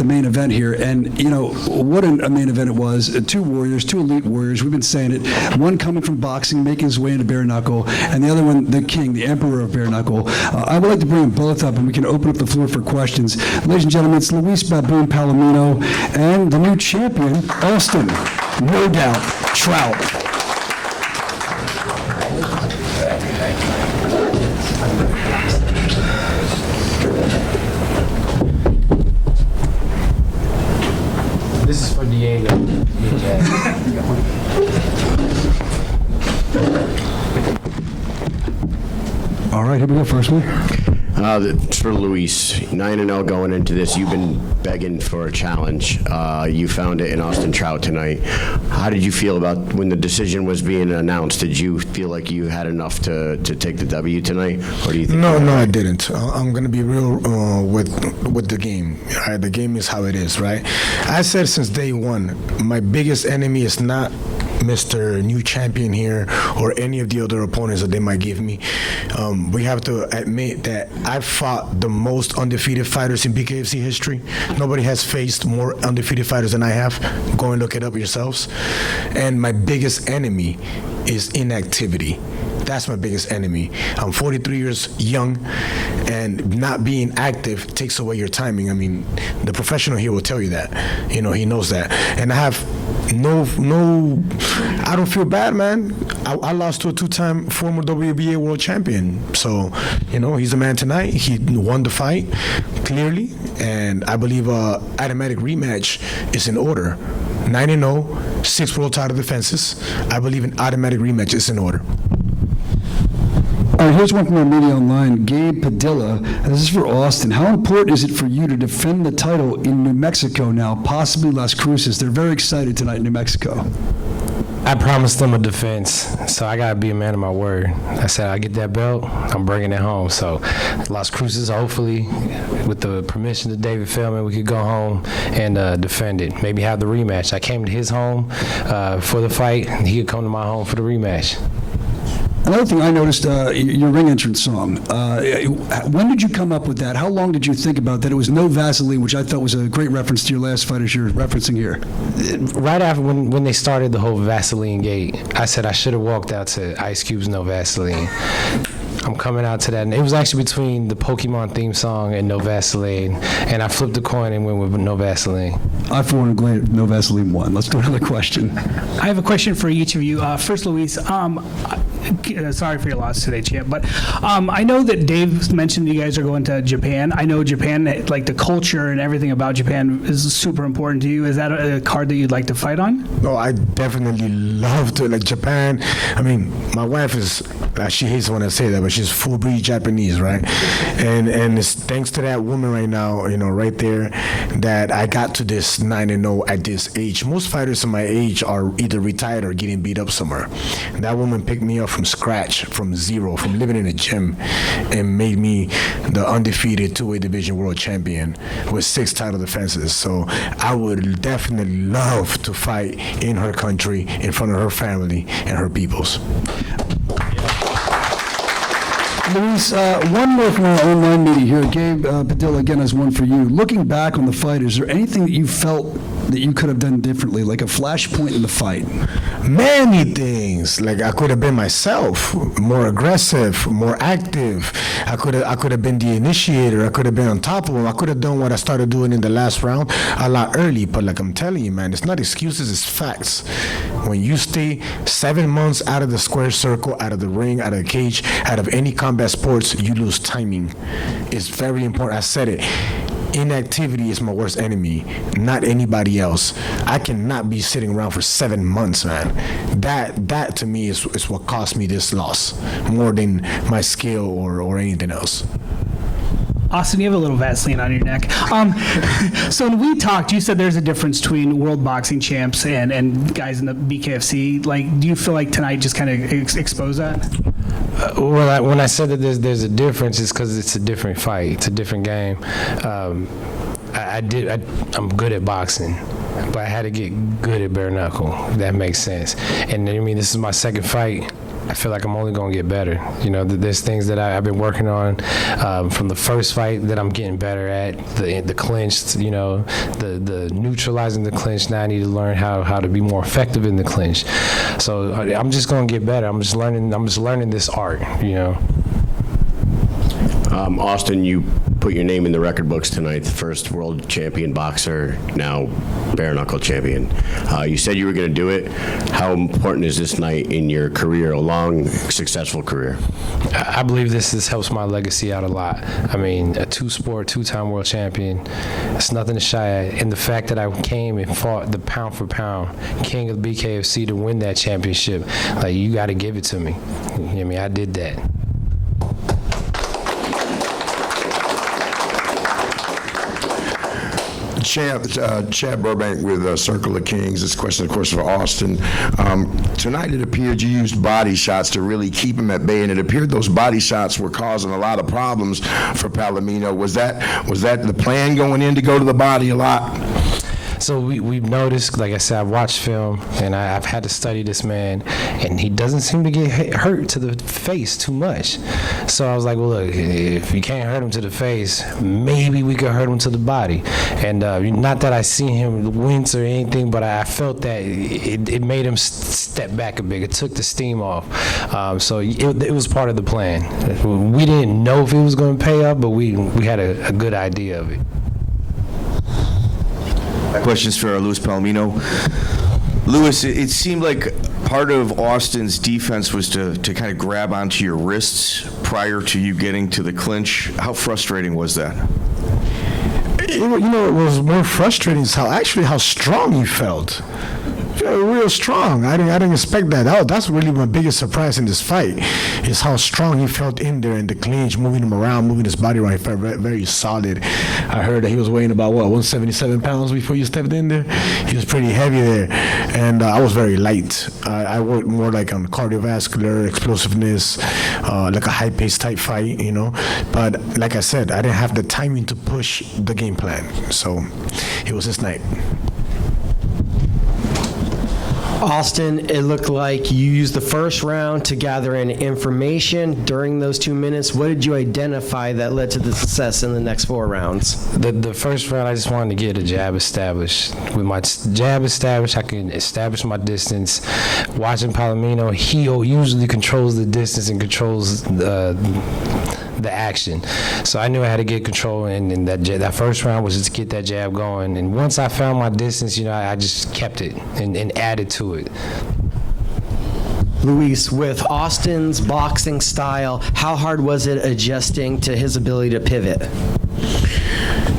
main event here. And, what a main event it was. Two warriors, two elite warriors. We've been saying it. One coming from boxing, making his way into bare knuckle, and the other one, the king, the emperor of bare knuckle. I would like to bring them both up, and we can open up the floor for questions. Ladies and gentlemen, it's Luis Baboon Palomino and the new champion, Austin, no doubt, Trout. This is for Diego. All right, here we go. First one. For Luis, 9-0 going into this. You've been begging for a challenge. You found it in Austin Trout tonight. How did you feel about when the decision was being announced? Did you feel like you had enough to take the W tonight, or do you think? No, I didn't. I'm gonna be real with the game. Right? The game is how it is, right? I said since day one, my biggest enemy is not Mr. New Champion here or any of the other opponents that they might give me. We have to admit that I've fought the most undefeated fighters in BKFC history. Nobody has faced more undefeated fighters than I have. Go and look it up yourselves. And my biggest enemy is inactivity. That's my biggest enemy. I'm 43 years young, and not being active takes away your timing. I mean, the professional here will tell you that. He knows that. And I have I don't feel bad, man. I lost to a two-time former WBA world champion. So, he's the man tonight. He won the fight, clearly. And I believe a automatic rematch is in order. 9-0, 6 world title defenses. I believe an automatic rematch is in order. All right, here's one from our media online. Gabe Padilla. This is for Austin. How important is it for you to defend the title in New Mexico now, possibly Las Cruces? They're very excited tonight in New Mexico. I promised them a defense, so I got to be a man of my word. I said, I get that belt, I'm bringing it home. So Las Cruces, hopefully, with the permission of David Feldman, we could go home and defend it. Maybe have the rematch. I came to his home for the fight. He could come to my home for the rematch. Another thing I noticed, your ring entrance song. When did you come up with that? How long did you think about that? It was No Vaseline, which I thought was a great reference to your last fight as you're referencing here. Right after when they started the whole Vaseline gate, I said I should have walked out to Ice Cube's No Vaseline. I'm coming out to that. And it was actually between the Pokemon theme song and No Vaseline. And I flipped the coin and went with No Vaseline. I, for one, am glad No Vaseline won. Let's do another question. I have a question for each of you. First, Luis, sorry for your loss today, champ, but I know that Dave mentioned you guys are going to Japan. I know Japan, like the culture and everything about Japan is super important to you. Is that a card that you'd like to fight on? No, I definitely love to. Like Japan, I mean, my wife is, she hates when I say that, but she's full breed Japanese, right? And it's thanks to that woman right now, right there, that I got to this 9-0 at this age. Most fighters in my age are either retired or getting beat up somewhere. And that woman picked me up from scratch, from zero, from living in a gym, and made me the undefeated two-weight division world champion with 6 title defenses. So I would definitely love to fight in her country, in front of her family and her peoples. Luis, one more from our online meeting here. Gabe Padilla, again, has one for you. Looking back on the fight, is there anything that you felt that you could have done differently, like a flashpoint in the fight? Many things. Like I could have been myself, more aggressive, more active. I could have been the initiator. I could have been on top of him. I could have done what I started doing in the last round a lot early. But like I'm telling you, man, it's not excuses, it's facts. When you stay 7 months out of the square circle, out of the ring, out of the cage, out of any combat sports, you lose timing. It's very important. I said it. Inactivity is my worst enemy, not anybody else. I cannot be sitting around for 7 months, man. That to me is what cost me this loss, more than my skill or anything else. Austin, you have a little Vaseline on your neck. So when we talked, you said there's a difference between world boxing champs and guys in the BKFC. Like, do you feel like tonight just kind of exposed that? When I said that there's a difference, it's because it's a different fight. It's a different game. I'm good at boxing, but I had to get good at bare knuckle, if that makes sense. And I mean, this is my second fight I feel like I'm only going to get better. You know, there's things that I've been working on from the first fight that I'm getting better at. The clinch, you know, the neutralizing the clinch. Now I need to learn how to be more effective in the clinch. So I'm just going to get better. I'm just learning this art, you know. Austin, you put your name in the record books tonight, the first world champion boxer, now bare knuckle champion. You said you were going to do it. How important is this night in your career, a long, successful career? I believe this helps my legacy out a lot. I mean, a two-time world champion, it's nothing to shy at. And the fact that I came and fought the pound for pound king of BKFC to win that championship, like, you got to give it to me. You know what I mean? I did that. Chad Burbank with Circle of Kings. This question, of course, for Austin. Tonight it appeared you used body shots to really keep him at bay, and it appeared those body shots were causing a lot of problems for Palomino. Was that the plan going in, to go to the body a lot? So we've noticed, like I said, I've watched film, and I've had to study this man, and he doesn't seem to get hurt to the face too much. So I was like, well, look, if you can't hurt him to the face, maybe we could hurt him to the body. And not that I seen him wince or anything, but I felt that it made him step back a bit. It took the steam off. So it was part of the plan. We didn't know if it was going to pay up, but we had a good idea of it. Questions for Luis Palomino. Luis, it seemed like part of Austin's defense was to kind of grab onto your wrists prior to you getting to the clinch. How frustrating was that? What was more frustrating is how strong he felt. Real strong. I didn't expect that. That's really my biggest surprise in this fight, is how strong he felt in there in the clinch, moving him around, moving his body around. He felt very, very solid. I heard that he was weighing about 177 pounds before you stepped in there. He was pretty heavy there, and I was very light. I worked more like on cardiovascular, explosiveness, like a high-paced type fight, you know. But like I said, I didn't have the timing to push the game plan, so it was his night. Austin, it looked like you used the first round to gather in information. During those 2 minutes, what did you identify that led to the success in the next 4 rounds? The first round, I just wanted to get a jab established. With my jab established, I can establish my distance. Watching Palomino, he usually controls the distance and controls the action. So I knew I had to get control, and that first round was just to get that jab going. And once I found my distance, I just kept it and added to it. Luis, with Austin's boxing style, how hard was it adjusting to his ability to pivot?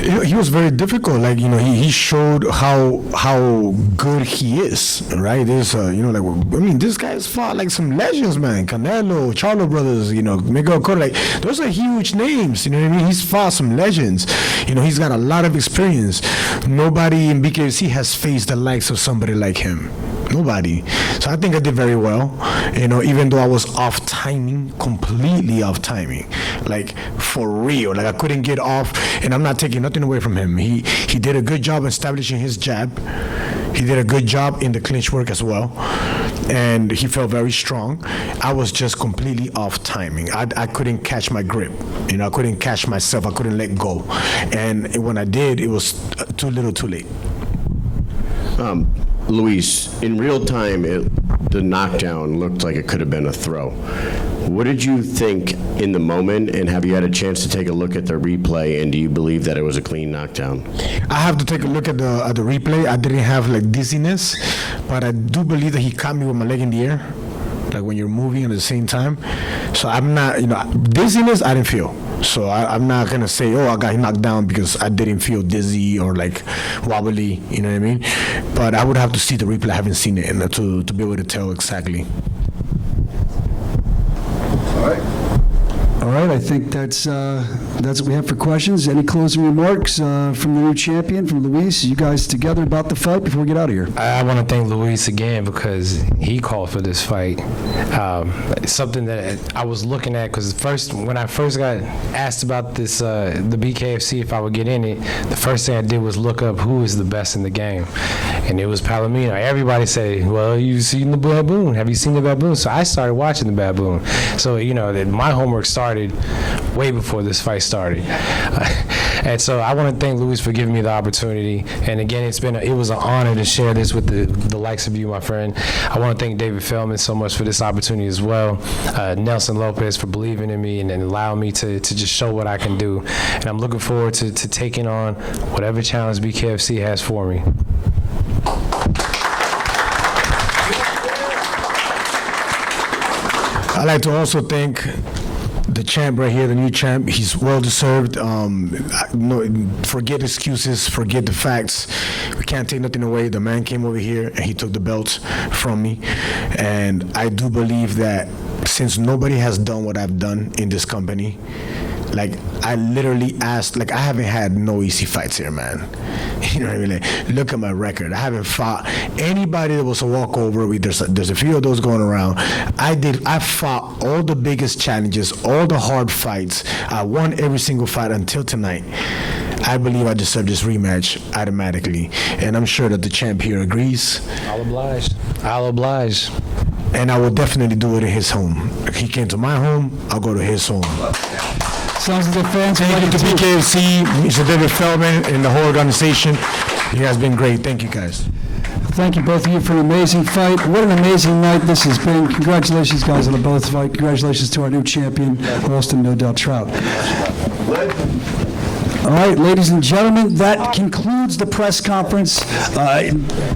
He was very difficult. Like, he showed how good he is, right? There's, this guy's fought like some legends, man. Canelo, Charlo brothers, Miguel Cotto, like, those are huge names, you know what I mean? He's fought some legends. He's got a lot of experience. Nobody in BKFC has faced the likes of somebody like him. Nobody. So I think I did very well, even though I was off timing, completely off timing, like for real. Like I couldn't get off, and I'm not taking nothing away from him. He did a good job establishing his jab. He did a good job in the clinch work as well, and he felt very strong. I was just completely off timing. I couldn't catch my grip. I couldn't catch myself. I couldn't let go. And when I did, it was too little too late. Luis, in real time, the knockdown looked like it could have been a throw. What did you think in the moment, and have you had a chance to take a look at the replay, and do you believe that it was a clean knockdown? I have to take a look at the replay. I didn't have like dizziness, but I do believe that he caught me with my leg in the air, like when you're moving at the same time. So I'm not, dizziness I didn't feel. So I'm not going to say, I got knocked down because I didn't feel dizzy or like wobbly, you know what I mean? But I would have to see the replay. I haven't seen it to be able to tell exactly. All right. All right. right, I think that's what we have for questions. Any closing remarks from the new champion, from Luis? You guys together about the fight before we get out of here? I want to thank Luis again because he called for this fight. It's something that I was looking at because when I first got asked about this, the BKFC, if I would get in it, the first thing I did was look up who is the best in the game, and it was Palomino. Everybody said, "Well, you've seen the baboon. Have you seen the baboon?" So I started watching the baboon. So my homework started way before this fight started. And so I want to thank Luis for giving me the opportunity. And again, it was an honor to share this with the likes of you, my friend. I want to thank David Feldman so much for this opportunity as well. Nelson Lopez for believing in me and allowing me to just show what I can do. And I'm looking forward to taking on whatever challenge BKFC has for me. I'd like to also thank the champ right here, the new champ. He's well-deserved. Forget excuses, forget the facts. We can't take nothing away. The man came over here and he took the belt from me. And I do believe that since nobody has done what I've done in this company, I literally asked, I haven't had no easy fights here, man. You know what I mean? Look at my record. I haven't fought anybody that was a walkover. There's a few of those going around. I fought all the biggest challenges, all the hard fights. I won every single fight until tonight. I believe I deserve this rematch automatically. And I'm sure that the champ here agrees. I'll oblige. And I will definitely do it in his home. If he came to my home, I'll go to his home. Sounds like the fans. Thank you to BKFC, Mr. David Feldman, and the whole organization. You guys been great. Thank you, guys. Thank you, both of you, for an amazing fight. What an amazing night this has been. Congratulations, guys, on the both fight. Congratulations to our new champion, Austin No Doubt Trout. All right, ladies and gentlemen, that concludes the press conference.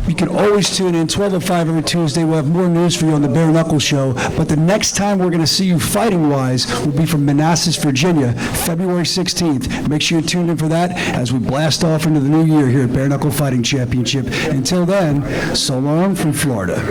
You can always tune in 12:05 every Tuesday. We'll have more news for you on the Bare Knuckle Show. But the next time we're going to see you fighting-wise will be from Manassas, Virginia, February 16th. Make sure you're tuned in for that as we blast off into the new year here at Bare Knuckle Fighting Championship. Until then, so long from Florida.